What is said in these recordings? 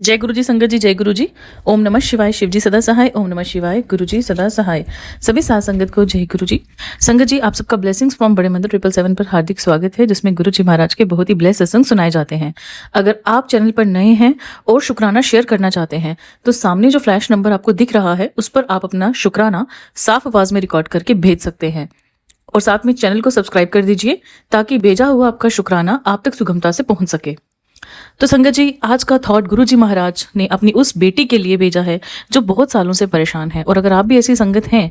जय गुरु जी संगत जी, जय गुरु जी। ओम नमः शिवाय, शिव जी सदा सहाय। ओम नमः शिवाय, गुरु जी सदा सहाय। सभी साथ संगत को जय गुरु जी। संगत जी, आप सबका ब्लेसिंग्स फ्रॉम बड़े मंदिर 777 पर हार्दिक स्वागत है, जिसमें गुरु जी महाराज के बहुत ही ब्लेस सत्संग सुनाए जाते हैं। अगर आप चैनल पर नए हैं और शुक्राना शेयर करना चाहते हैं तो सामने जो फ्लैश नंबर आपको दिख रहा है उस पर आप अपना शुक्राना साफ आवाज में रिकॉर्ड करके भेज सकते हैं और साथ में चैनल को सब्सक्राइब कर दीजिए ताकि भेजा हुआ आपका शुक्राना आप तक सुगमता से पहुंच सके। तो संगत जी, आज का थॉट गुरु जी महाराज ने अपनी उस बेटी के लिए भेजा है जो बहुत सालों से परेशान है। और अगर आप भी ऐसी संगत हैं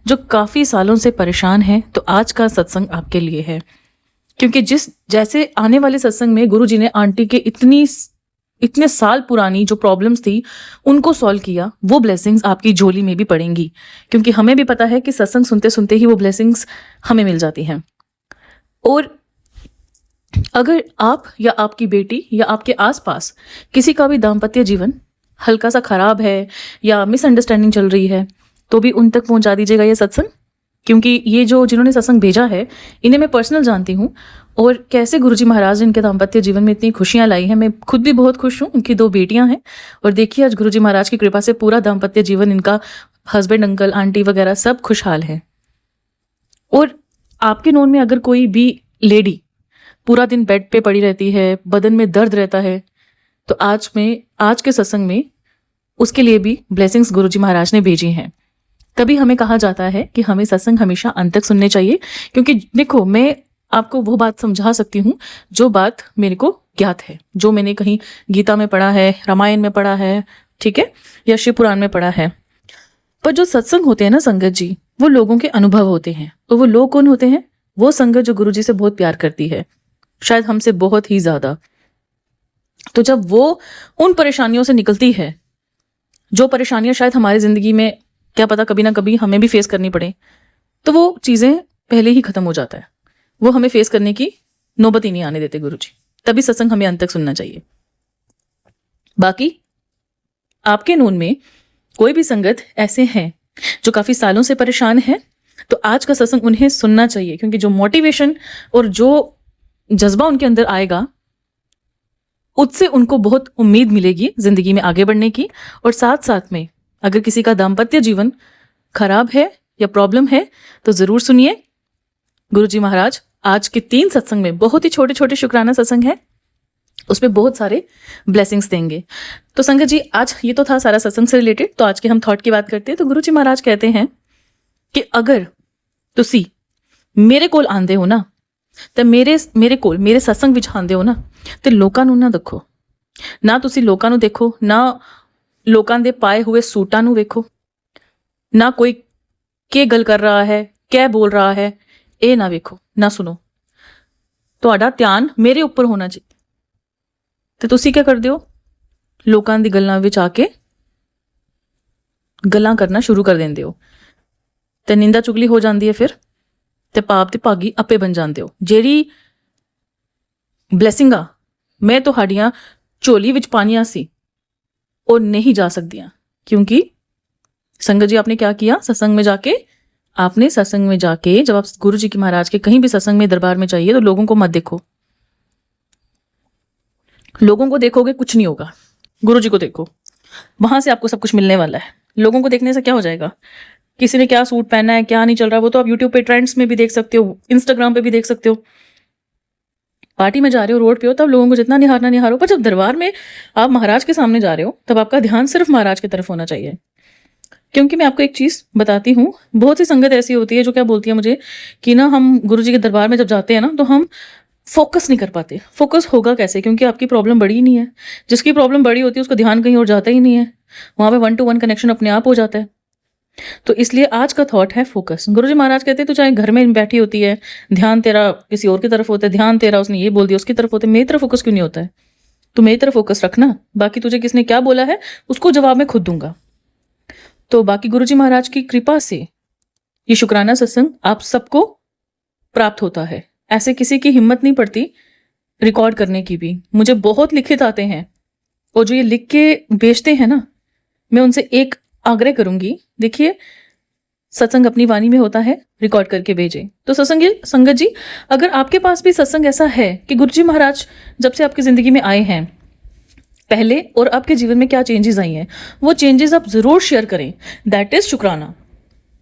जो काफी सालों से परेशान है तो आज का सत्संग आपके लिए है, क्योंकि जैसे आने वाले सत्संग में गुरु जी ने आंटी के इतने साल पुरानी जो प्रॉब्लम्स थी उनको सॉल्व किया, वो ब्लेसिंग्स आपकी झोली में भी पड़ेंगी, क्योंकि हमें भी पता है कि सत्संग सुनते सुनते ही वो ब्लेसिंग्स हमें मिल जाती हैं। और अगर आप या आपकी बेटी या आपके आसपास किसी का भी दाम्पत्य जीवन हल्का सा खराब है या मिसअंडरस्टैंडिंग चल रही है तो भी उन तक पहुंचा दीजिएगा ये सत्संग, क्योंकि ये जो जिन्होंने सत्संग भेजा है इन्हें मैं पर्सनल जानती हूँ और कैसे गुरुजी महाराज ने इनके दाम्पत्य जीवन में इतनी खुशियां लाई हैं। मैं खुद भी बहुत खुश हूँ, उनकी 2 बेटियां हैं और देखिए आज गुरुजी महाराज की कृपा से पूरा दाम्पत्य जीवन इनका, हस्बैंड, अंकल, आंटी वगैरह सब खुशहाल है। और आपके नोन में अगर कोई भी लेडी पूरा दिन बेड पे पड़ी रहती है, बदन में दर्द रहता है, तो आज के सत्संग में उसके लिए भी ब्लेसिंग्स गुरुजी महाराज ने भेजी हैं। तभी हमें कहा जाता है कि हमें सत्संग हमेशा अंत तक सुनने चाहिए, क्योंकि देखो, मैं आपको वो बात समझा सकती हूँ जो बात मेरे को ज्ञात है, जो मैंने कहीं गीता में पढ़ा है, रामायण में पढ़ा है, ठीक है, या शिव पुराण में पढ़ा है। पर जो सत्संग होते हैं ना संगत जी, वो लोगों के अनुभव होते हैं। और वो लोग कौन होते हैं? वो संगत जो गुरु जी से बहुत प्यार करती है, शायद हमसे बहुत ही ज्यादा। तो जब वो उन परेशानियों से निकलती है, जो परेशानियां शायद हमारी जिंदगी में क्या पता कभी ना कभी हमें भी फेस करनी पड़े, तो वो चीजें पहले ही खत्म हो जाता है, वो हमें फेस करने की नौबत ही नहीं आने देते गुरुजी। तभी सत्संग हमें अंत तक सुनना चाहिए। बाकी आपके नून में कोई भी संगत ऐसे हैं जो काफी सालों से परेशान है, तो आज का सत्संग उन्हें सुनना चाहिए, क्योंकि जो मोटिवेशन और जो जज्बा उनके अंदर आएगा उससे उनको बहुत उम्मीद मिलेगी जिंदगी में आगे बढ़ने की। और साथ साथ में अगर किसी का दाम्पत्य जीवन खराब है या प्रॉब्लम है तो जरूर सुनिए। गुरुजी महाराज आज के 3 सत्संग में, बहुत ही छोटे छोटे शुक्राना सत्संग है, उसमें बहुत सारे ब्लेसिंग्स देंगे। तो संगत जी, आज ये तो था सारा सत्संग से रिलेटेड। तो आज के हम थॉट की बात करते हैं। तो गुरुजी महाराज कहते हैं कि अगर तुसी मेरे कोल आंदे हो ना, तो मेरे कोल मेरे सत्संग विच आंदे हो ना, ते लोकां नूं ना देखो, ना तुसी लोकां नूं देखो, ना लोकां दे पाए हुए सूटां नूं वेखो, ना कोई के गल कर रहा है, क्या बोल रहा है, ये ना वेखो, ना सुनो। तुहाडा ध्यान मेरे ऊपर होना चाहिए। ते तुसी क्या करदे हो? लोकां दी गल्लां विच आके गल्लां करना शुरू कर देंदे हो, ते निंदा चुगली हो जांदी है फिर, ते पाप ते भागी आपे बन जाते हो। जेड़ी ब्लैसिंगा मैं तुहाडियां झोली विच पानियां सी और नहीं जा सकदियां, क्योंकि संगत जी आपने क्या किया? सत्संग में जाके जब आप गुरु जी की महाराज के कहीं भी सत्संग में, दरबार में चाहिए, तो लोगों को मत देखो। लोगों को देखोगे कुछ नहीं होगा, गुरु जी को देखो, वहां से आपको सब कुछ मिलने वाला है। लोगों को देखने से क्या हो जाएगा? किसी ने क्या सूट पहना है, क्या नहीं चल रहा, वो तो आप यूट्यूब पे ट्रेंड्स में भी देख सकते हो, इंस्टाग्राम पे भी देख सकते हो। पार्टी में जा रहे हो, रोड पे हो, तब लोगों को जितना निहारो, पर जब दरबार में आप महाराज के सामने जा रहे हो तब आपका ध्यान सिर्फ महाराज की तरफ होना चाहिए। क्योंकि मैं आपको एक चीज बताती हूँ, बहुत सी संगत ऐसी होती है जो क्या बोलती है मुझे कि ना, हम गुरु जी के दरबार में जब जाते हैं ना तो हम फोकस नहीं कर पाते। फोकस होगा कैसे? क्योंकि आपकी प्रॉब्लम बड़ी ही नहीं है। जिसकी प्रॉब्लम बड़ी होती है उसका ध्यान कहीं और जाता ही नहीं है, वहां पे 1 to 1 कनेक्शन अपने आप हो जाता है। तो इसलिए आज का थॉट है फोकस। गुरुजी महाराज कहते हैं, तो चाहे घर में बैठी होती है, ध्यान तेरा किसी और की तरफ होता है, ध्यान तेरा उसने ये बोल दिया उसकी तरफ होता है, मेरी तरफ फोकस क्यों नहीं होता है? तो मेरी तरफ फोकस रखना, बाकी तुझे किसने क्या बोला है उसको जवाब मैं खुद दूंगा। तो बाकी गुरुजी महाराज की कृपा से ये शुक्राना सत्संग आप सबको प्राप्त होता है। ऐसे किसी की हिम्मत नहीं पड़ती रिकॉर्ड करने की भी। मुझे बहुत लिखित आते हैं और जो ये लिख के बेचते हैं ना, मैं उनसे एक आग्रह करूंगी, देखिए सत्संग अपनी वाणी में होता है, रिकॉर्ड करके भेजें। तो संगत जी, अगर आपके पास भी सत्संग ऐसा है कि गुरुजी महाराज जब से आपकी जिंदगी में आए हैं पहले और आपके जीवन में क्या चेंजेस आई हैं, वो चेंजेस आप जरूर शेयर करें। दैट इज शुक्राना।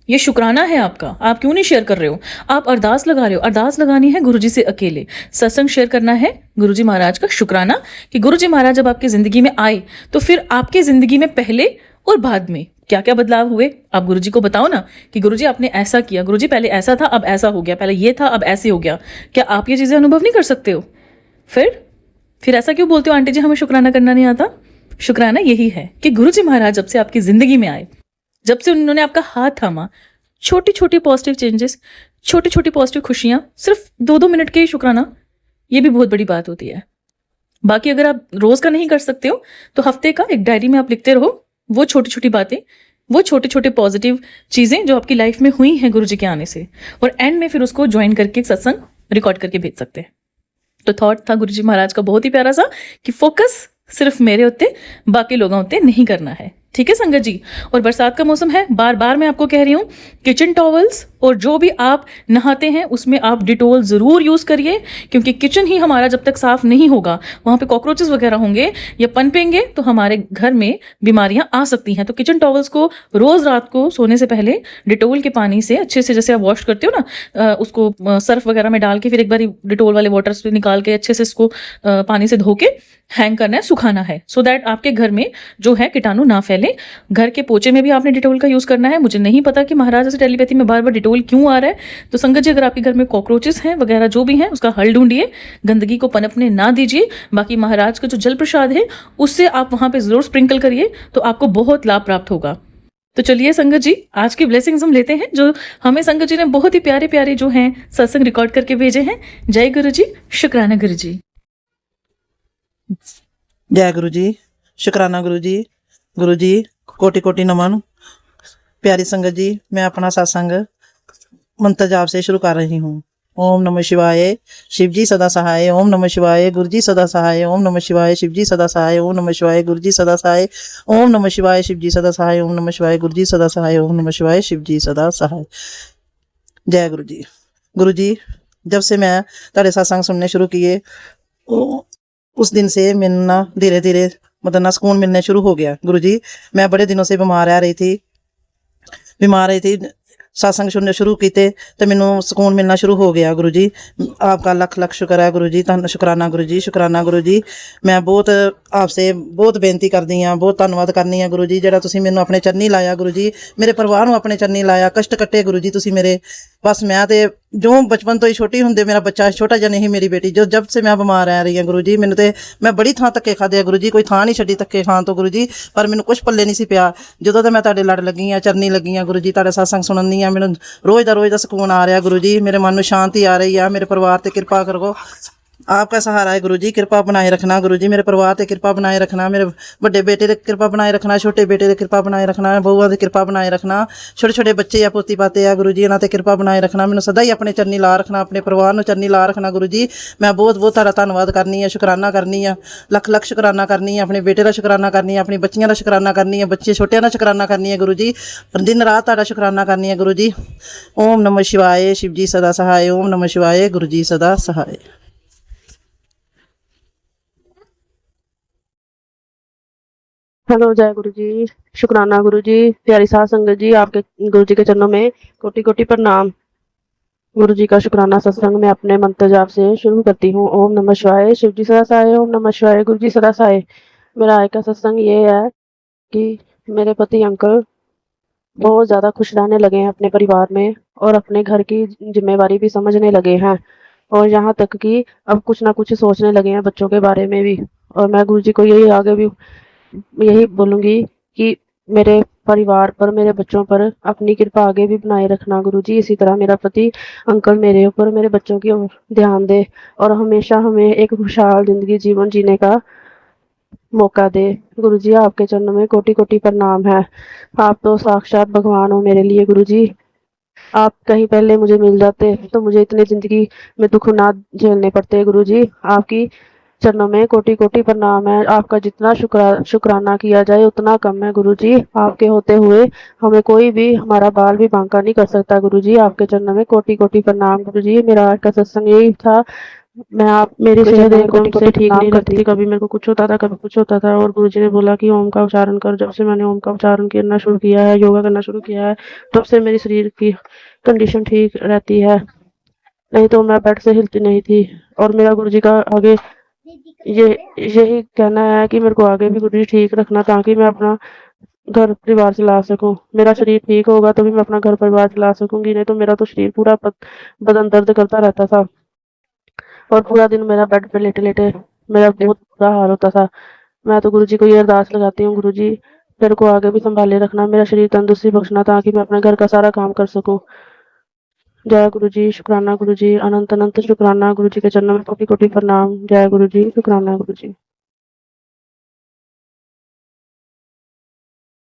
ये शुक्राना है आपका। आप क्यों नहीं शेयर कर रहे हो? आप अरदास लगा रहे हो। अरदास लगानी है गुरुजी से अकेले। सत्संग शेयर करना है गुरुजी महाराज का शुक्राना कि गुरुजी महाराज जब आपकी जिंदगी में आए तो फिर आपके जिंदगी में पहले और बाद में क्या क्या बदलाव हुए, आप गुरुजी को बताओ ना कि गुरुजी आपने ऐसा किया, गुरुजी पहले ऐसा था अब ऐसा हो गया, पहले ये था अब ऐसे हो गया। क्या आप ये चीजें अनुभव नहीं कर सकते हो? फिर ऐसा क्यों बोलते हो आंटी जी हमें शुक्राना करना नहीं आता? शुक्राना यही है कि गुरुजी महाराज जब से आपकी जिंदगी में आए, जब से उन्होंने आपका हाथ थामा, छोटी छोटी पॉजिटिव चेंजेस, छोटी छोटी पॉजिटिव खुशियां, सिर्फ 2-2 मिनट के ही शुक्राना, ये भी बहुत बड़ी बात होती है। बाकी अगर आप रोज का नहीं कर सकते हो तो हफ्ते का एक डायरी में आप लिखते रहो वो छोटी छोटी बातें, वो छोटे छोटे पॉजिटिव चीजें जो आपकी लाइफ में हुई हैं गुरुजी के आने से, और एंड में फिर उसको ज्वाइन करके एक सत्संग रिकॉर्ड करके भेज सकते हैं। तो थॉट था गुरुजी महाराज का बहुत ही प्यारा सा कि फोकस सिर्फ मेरे होते, बाकी लोगों होते नहीं करना है। ठीक है संगत जी। और बरसात का मौसम है, बार बार मैं आपको कह रही हूँ, किचन टॉवल्स और जो भी आप नहाते हैं उसमें आप डिटोल जरूर यूज करिए, क्योंकि किचन ही हमारा जब तक साफ नहीं होगा वहां पे कॉकरोचेस वगैरह होंगे या पनपेंगे तो हमारे घर में बीमारियां आ सकती हैं। तो किचन टॉवल्स को रोज रात को सोने से पहले डिटोल के पानी से अच्छे से, जैसे आप वॉश करते हो ना, उसको सर्फ वगैरह में डाल के फिर एक बार डिटोल वाले वाटर से निकाल के अच्छे से इसको पानी से धो के हैंग करना है, सुखाना है, सो दैट आपके घर में जो है कीटाणु ना फैले। घर के पोछे में भी आपने डिटोल का यूज करना है। मुझे नहीं पता कि महाराज से टेलीपैथी में बार बार डिटोल क्यों आ रहा है। तो संगत जी अगर आपके घर में कॉकरोचेस हैं वगैरह जो भी हैं उसका हल ढूंढिए, गंदगी को पनपने ना दीजिए। बाकी महाराज का जो जल प्रसाद है उससे आप वहां पे जरूर स्प्रिंकल करिए, तो आपको बहुत लाभ प्राप्त होगा। तो चलिए संगत जी आज की ब्लेसिंग्स हम लेते हैं जो हमें संगत जी ने बहुत ही प्यारे प्यारे जो हैं सत्संग रिकॉर्ड करके भेजे हैं। जय गुरु जी, शुक्राना गुरु जी। जय गुरु जी, शुक्राना गुरु जी। गुरु जी कोटि कोटि नमन। प्यारी संगत जी, मैं अपना सत्संग मंत्र जाप से शुरू कर रही हूँ। ओम नमः शिवाय, शिव जी सदा सहाय। ओम नमः शिवाय, गुरु जी सदा सहाय। ओम नमः शिवाय, शिव जी सदा सहाय। ओम नमः शिवाय, गुरु जी सदा सहाय। ओम नमः शिवाय, शिव जी सदा सहाय। ओम नमः शिवाय, गुरु जी सदा सहाय। ओम नमः शिवाय, शिव जी सदा सहाय। जय गुरु जी। गुरु जी जब से मैं तेरे सत्संग सुनने शुरू किए उस दिन से मैंने ना धीरे धीरे मतलब ना सुकून मिलने शुरू हो गया। गुरु जी मैं बड़े दिनों से बीमार रही थी, सत्संग सुनने शुरू किए तो मैनू सुकून मिलना शुरू हो गया। गुरु जी आपका लख लख शुक्र है गुरु जी, धन शुक्राना गुरु जी, शुक्राना गुरु जी। मैं बहुत आपसे बहुत बेनती करदी हाँ, बहुत धन्नवाद करनी है गुरु जी ਜਿਹੜਾ ਤੁਸੀਂ ਮੈਨੂੰ ਆਪਣੇ ਚਰਨੀ ਲਾਇਆ गुरु जी, मेरे परिवार ਨੂੰ ਆਪਣੇ ਚਰਨੀ ਲਾਇਆ, कष्ट कट्टे गुरु जी ਤੁਸੀਂ मेरे। बस मैं तो जो बचपन तो ही छोटी होंदे मेरा बच्चा छोटा जिहा नहीं, मेरी बेटी जो जब से मैं बीमार रह रही हूँ गुरु जी, मैंने तो मैं बड़ी थां धक्के खाधे गुरु जी, कोई थां नहीं छड्डी धक्के खान तो गुरु जी, पर मैनू कुछ पल्ले नहीं सी पिया। जो तो मैं तुहाडे लड़ लगी हाँ, चरनी लगी हाँ गुरु जी, तुहाडा सत्संग सुननी हाँ, मैनू रोज़ का सुकून आ रहा गुरु जी, मेरे मन में शांति आ रही है। मेरे परिवार ते कृपा करो, आपका सहारा है गुरु जी, कृपा बनाए रखना गुरु जी, मेरे परिवार ते कृपा बनाए रखना, मेरे बड़े बेटे की कृपा बनाए रखना, छोटे बेटे की कृपा बनाए रखना, बहुआ की कृपा बनाए रखना, छोटे छोटे बच्चे या पोती पाते आ गुरु जी, इन्हों ते कृपा बनाए रखना, मैंने सदा ही अपने चरनी ला रखना, अपने परिवार में चरनी ला रखना गुरु जी। मैं बहुत बहुत तारा धन्नवाद करनी है, शुकराना करनी है, लख लख शुकराना करनी है, अपने बेटे का शुकराना करनी है, अपनी बच्चियों का शुकराना करनी है, बच्चे छोटिया का शुकराना करनी है गुरु जी, दिन रात तारा शुकराना करनी है गुरु जी। ओम नमः शिवाय, शिव जी सदा सहाय। ओम नमः शिवाय, गुरु जी सदा सहाय। हेलो, जय गुरु जी, शुक्राना गुरु जी। प्यारी साध संगत जी, आपके गुरु जी के चरणों में कोटि कोटि प्रणाम। गुरु जी का शुक्राना सत्संग में अपने मंत्र जाप से शुरू करती हूँ। ओम नमः शिवाय, शिव जी सदा सहाय। ओम नमः शिवाय, गुरु जी सदा सहाय। मेरा आज का सत्संग ये है कि मेरे पति अंकल बहुत ज़्यादा खुश रहने लगे हैं अपने परिवार में, और अपने घर की जिम्मेवारी भी समझने लगे हैं, और यहाँ तक कि अब कुछ ना कुछ सोचने लगे हैं बच्चों के बारे में भी। और मैं गुरु जी को यही आगे भी यही बोलूँगी कि मेरे परिवार पर, मेरे बच्चों पर अपनी कृपा आगे भी बनाए रखना गुरु जी। इसी तरह मेरा पति अंकल मेरे ऊपर, मेरे बच्चों की ओर ध्यान दे, और हमेशा हमें एक खुशहाल ज़िंदगी जीवन जीने का मौका दे। गुरु जी आपके चरणों में कोटि कोटि प्रणाम है। आप तो साक्षात भगवान हो मेरे लिए गुरु जी। आप कहीं पहले मुझे मिल जाते तो मुझे इतने ज़िंदगी में दुख ना झेलने पड़ते गुरु जी। आपकी चरणों में कोटि कोटि प्रणाम है। आपका जितना शुक्राना किया जाए उतना कम है गुरु जी। आपके होते हुए हमें कोई भी हमारा बाल भी बांका नहीं कर सकता गुरु जी। आपके चरणों में कोटि कोटि प्रणाम गुरु जी। मेरा आज का सत्संग यही था मैं आप मेरी कोई सेहत चक्कर एकदम कोटि से कोटि ठीक प्रणाम नहीं करती। लगती थी, कभी मेरे को कुछ होता था, कभी कुछ होता था और गुरुजी ने बोला कि ओम का उच्चारण कर। जब से मैंने ओम का उच्चारण करना शुरू किया है, योगा करना शुरू किया है, तब से मेरी शरीर की कंडीशन ठीक रहती है। नहीं तो मैं बेड से हिलती नहीं थी। और मेरा गुरुजी का आगे ये यही कहना है कि मेरे को आगे भी गुरुजी ठीक रखना, ताकि मैं अपना घर परिवार चला सकूं। मेरा शरीर ठीक होगा तभी मैं अपना घर परिवार चला सकूंगी, नहीं तो मेरा तो शरीर पूरा बदन दर्द करता रहता था और पूरा दिन मेरा बेड पे लेटे लेटे मेरा बहुत बुरा हाल होता था। मैं तो गुरुजी को ये अरदास लगाती हूँ, गुरुजी मेरे को आगे भी संभाले रखना, मेरा शरीर तंदुरुस्ती बख्शना, ताकि मैं अपने घर का सारा काम कर सकूं। जय गुरुजी, शुक्राना गुरुजी, अनंत अनंत शुक्राना गुरुजी के चरणों में कोटि कोटि प्रणाम। जय गुरुजी, शुक्राना गुरुजी।